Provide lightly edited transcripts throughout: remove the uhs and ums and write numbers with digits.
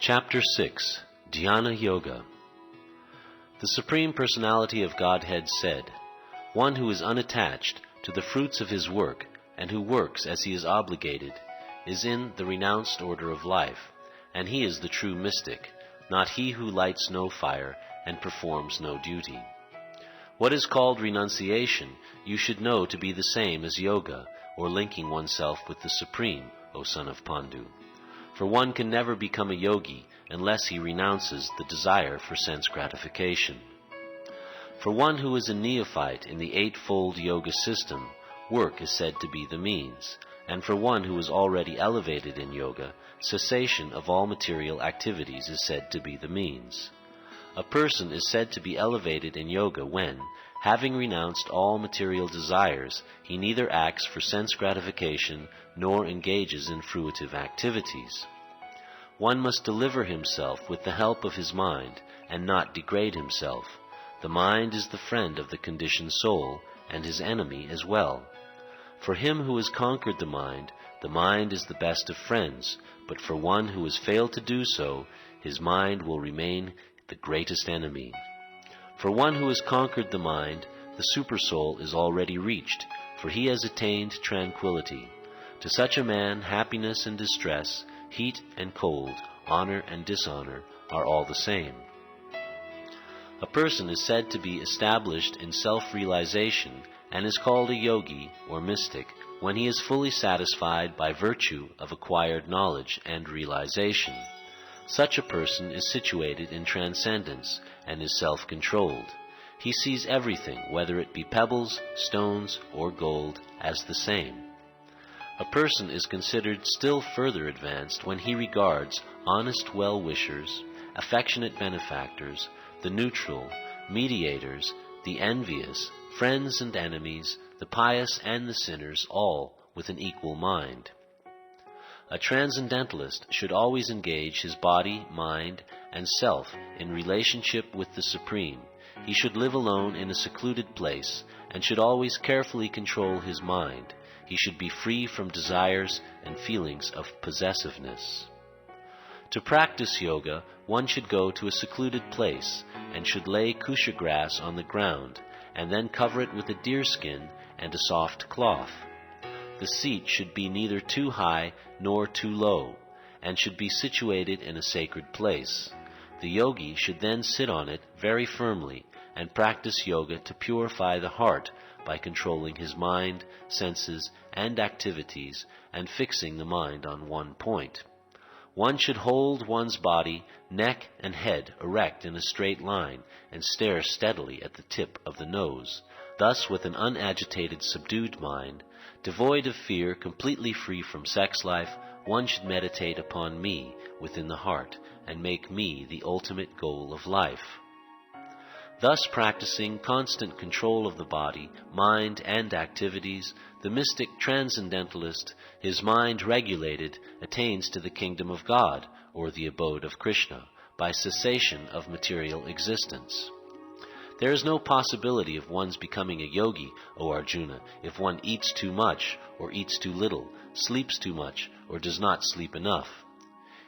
Chapter 6, Dhyana Yoga. The Supreme Personality of Godhead said, "One who is unattached to the fruits of his work and who works as he is obligated is in the renounced order of life, and he is the true mystic, not he who lights no fire and performs no duty." What is called renunciation you should know to be the same as yoga, or linking oneself with the Supreme, O son of Pandu. For one can never become a yogi unless he renounces the desire for sense gratification. For one who is a neophyte in the eightfold yoga system, work is said to be the means, and for one who is already elevated in yoga, cessation of all material activities is said to be the means. A person is said to be elevated in yoga when, having renounced all material desires, he neither acts for sense gratification nor engages in fruitive activities. One must deliver himself with the help of his mind and not degrade himself. The mind is the friend of the conditioned soul and his enemy as well. For him who has conquered the mind is the best of friends, but for one who has failed to do so, his mind will remain the greatest enemy. For one who has conquered the mind, the supersoul is already reached, for he has attained tranquility. To such a man, happiness and distress, heat and cold, honor and dishonor are all the same. A person is said to be established in self-realization and is called a yogi or mystic when he is fully satisfied by virtue of acquired knowledge and realization. Such a person is situated in transcendence and is self-controlled. He sees everything, whether it be pebbles, stones, or gold, as the same. A person is considered still further advanced when he regards honest well-wishers, affectionate benefactors, the neutral, mediators, the envious, friends and enemies, the pious and the sinners, all with an equal mind. A transcendentalist should always engage his body, mind, and self in relationship with the Supreme. He should live alone in a secluded place and should always carefully control his mind. He should be free from desires and feelings of possessiveness. To practice yoga, one should go to a secluded place and should lay kusha grass on the ground and then cover it with a deerskin and a soft cloth. The seat should be neither too high nor too low, and should be situated in a sacred place. The yogi should then sit on it very firmly and practice yoga to purify the heart by controlling his mind, senses, and activities and fixing the mind on one point. One should hold one's body, neck, and head erect in a straight line and stare steadily at the tip of the nose. Thus, with an unagitated, subdued mind, devoid of fear, completely free from sex life, one should meditate upon me within the heart and make me the ultimate goal of life. Thus practicing constant control of the body, mind, and activities, the mystic transcendentalist, his mind regulated, attains to the kingdom of God, or the abode of Krishna, by cessation of material existence. There is no possibility of one's becoming a yogi, O Arjuna, if one eats too much or eats too little, sleeps too much or does not sleep enough.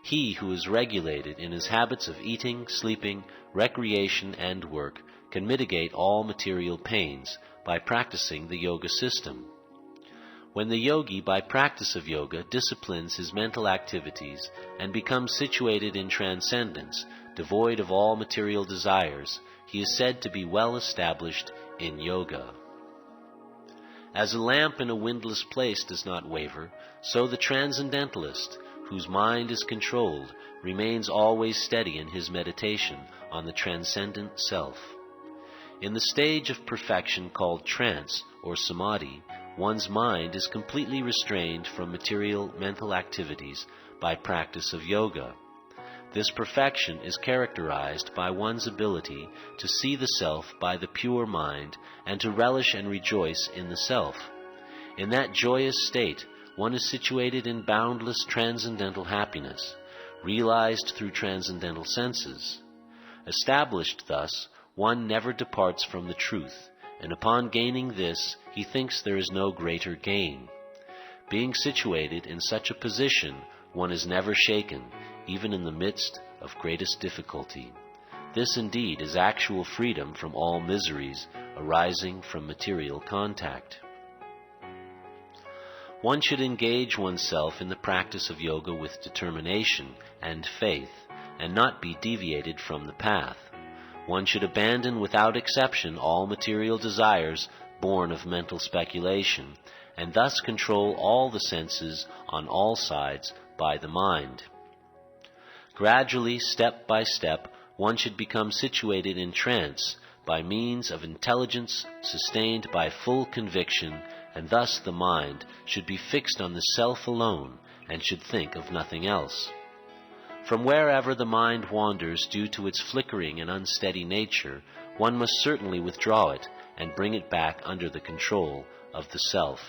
He who is regulated in his habits of eating, sleeping, recreation, and work can mitigate all material pains by practicing the yoga system. When the yogi, by practice of yoga, disciplines his mental activities and becomes situated in transcendence, devoid of all material desires, he is said to be well established in yoga. As a lamp in a windless place does not waver, so the transcendentalist, whose mind is controlled, remains always steady in his meditation on the transcendent self. In the stage of perfection called trance or samadhi, one's mind is completely restrained from material mental activities by practice of yoga. This perfection is characterized by one's ability to see the self by the pure mind and to relish and rejoice in the self. In that joyous state, one is situated in boundless transcendental happiness, realized through transcendental senses. Established thus, one never departs from the truth, and upon gaining this, he thinks there is no greater gain. Being situated in such a position, one is never shaken, even in the midst of greatest difficulty. This indeed is actual freedom from all miseries arising from material contact. One should engage oneself in the practice of yoga with determination and faith, and not be deviated from the path. One should abandon without exception all material desires born of mental speculation, and thus control all the senses on all sides by the mind. Gradually, step by step, one should become situated in trance by means of intelligence sustained by full conviction, and thus the mind should be fixed on the self alone and should think of nothing else. From wherever the mind wanders due to its flickering and unsteady nature, one must certainly withdraw it and bring it back under the control of the self.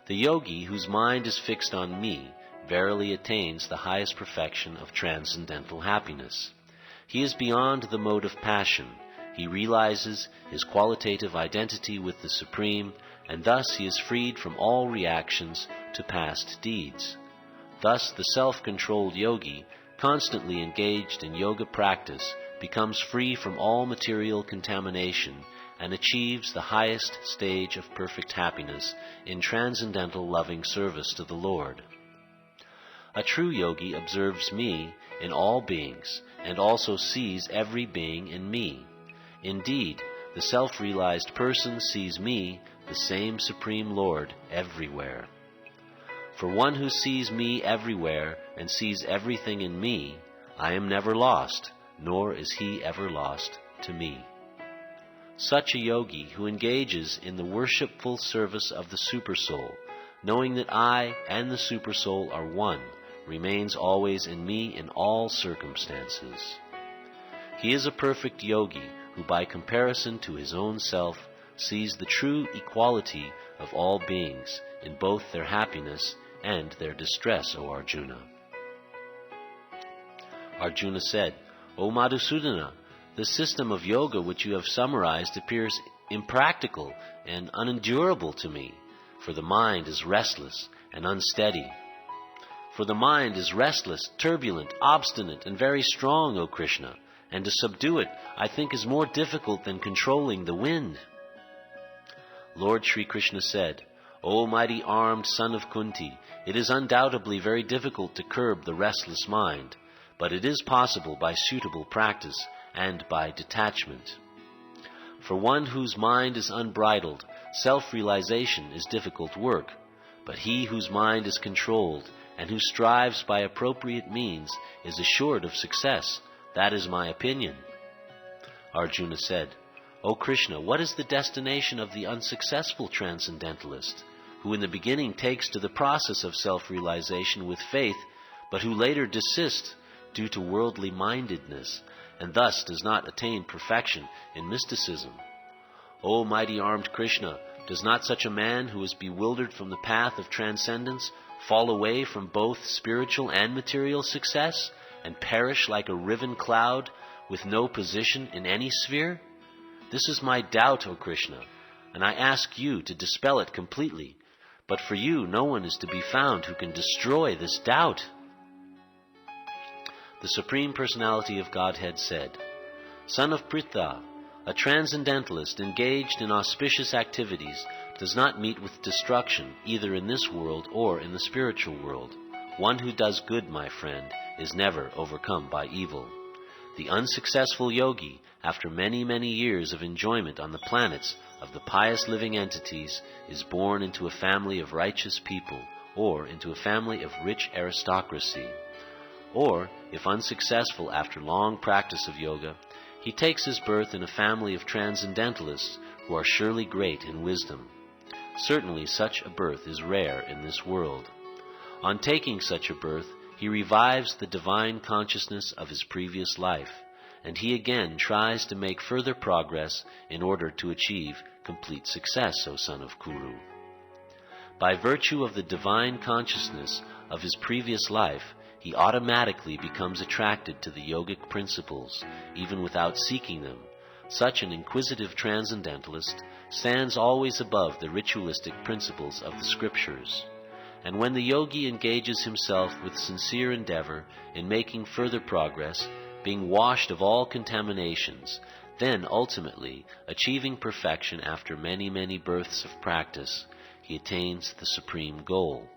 The yogi whose mind is fixed on me verily attains the highest perfection of transcendental happiness. He is beyond the mode of passion. He realizes his qualitative identity with the Supreme, and thus he is freed from all reactions to past deeds. Thus the self-controlled yogi, constantly engaged in yoga practice, becomes free from all material contamination and achieves the highest stage of perfect happiness in transcendental loving service to the Lord. A true yogi observes me in all beings and also sees every being in me. Indeed, the self-realized person sees me, the same Supreme Lord, everywhere. For one who sees me everywhere and sees everything in me, I am never lost, nor is he ever lost to me. Such a yogi who engages in the worshipful service of the Supersoul, knowing that I and the Supersoul are one, remains always in me in all circumstances. He is a perfect yogi who, by comparison to his own self, sees the true equality of all beings in both their happiness and their distress, O Arjuna. Arjuna said, O Madhusudana, the system of yoga which you have summarized appears impractical and unendurable to me, for the mind is restless and unsteady. For the mind is restless, turbulent, obstinate, and very strong, O Krishna, and to subdue it, I think, is more difficult than controlling the wind. Lord Sri Krishna said, O mighty armed son of Kunti, it is undoubtedly very difficult to curb the restless mind, but it is possible by suitable practice and by detachment. For one whose mind is unbridled, self-realization is difficult work, but he whose mind is controlled and who strives by appropriate means is assured of success. That is my opinion. Arjuna said, O Krishna, what is the destination of the unsuccessful transcendentalist, who in the beginning takes to the process of self-realization with faith, but who later desists due to worldly mindedness, and thus does not attain perfection in mysticism? O mighty armed Krishna, does not such a man who is bewildered from the path of transcendence fall away from both spiritual and material success, and perish like a riven cloud with no position in any sphere? This is my doubt, O Krishna, and I ask you to dispel it completely. But for you, no one is to be found who can destroy this doubt. The Supreme Personality of Godhead said, Son of Pritha, a transcendentalist engaged in auspicious activities does not meet with destruction either in this world or in the spiritual world. One who does good, my friend, is never overcome by evil. The unsuccessful yogi, after many, many years of enjoyment on the planets of the pious living entities, is born into a family of righteous people, or into a family of rich aristocracy. Or, if unsuccessful after long practice of yoga, he takes his birth in a family of transcendentalists who are surely great in wisdom. Certainly such a birth is rare in this world. On taking such a birth, he revives the divine consciousness of his previous life, and he again tries to make further progress in order to achieve complete success, O son of Kuru. By virtue of the divine consciousness of his previous life, he automatically becomes attracted to the yogic principles, even without seeking them. Such an inquisitive transcendentalist stands always above the ritualistic principles of the scriptures. And when the yogi engages himself with sincere endeavor in making further progress, being washed of all contaminations, then ultimately, achieving perfection after many, many births of practice, he attains the supreme goal.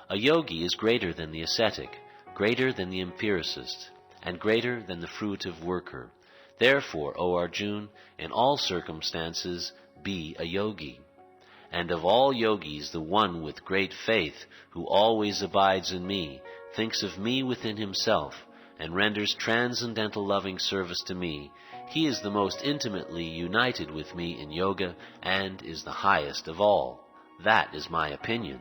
A yogi is greater than the ascetic, greater than the empiricist, and greater than the fruitive worker. Therefore, O Arjuna, in all circumstances be a yogi. And of all yogis, the one with great faith, who always abides in me, thinks of me within himself, and renders transcendental loving service to me, he is the most intimately united with me in yoga, and is the highest of all. That is my opinion.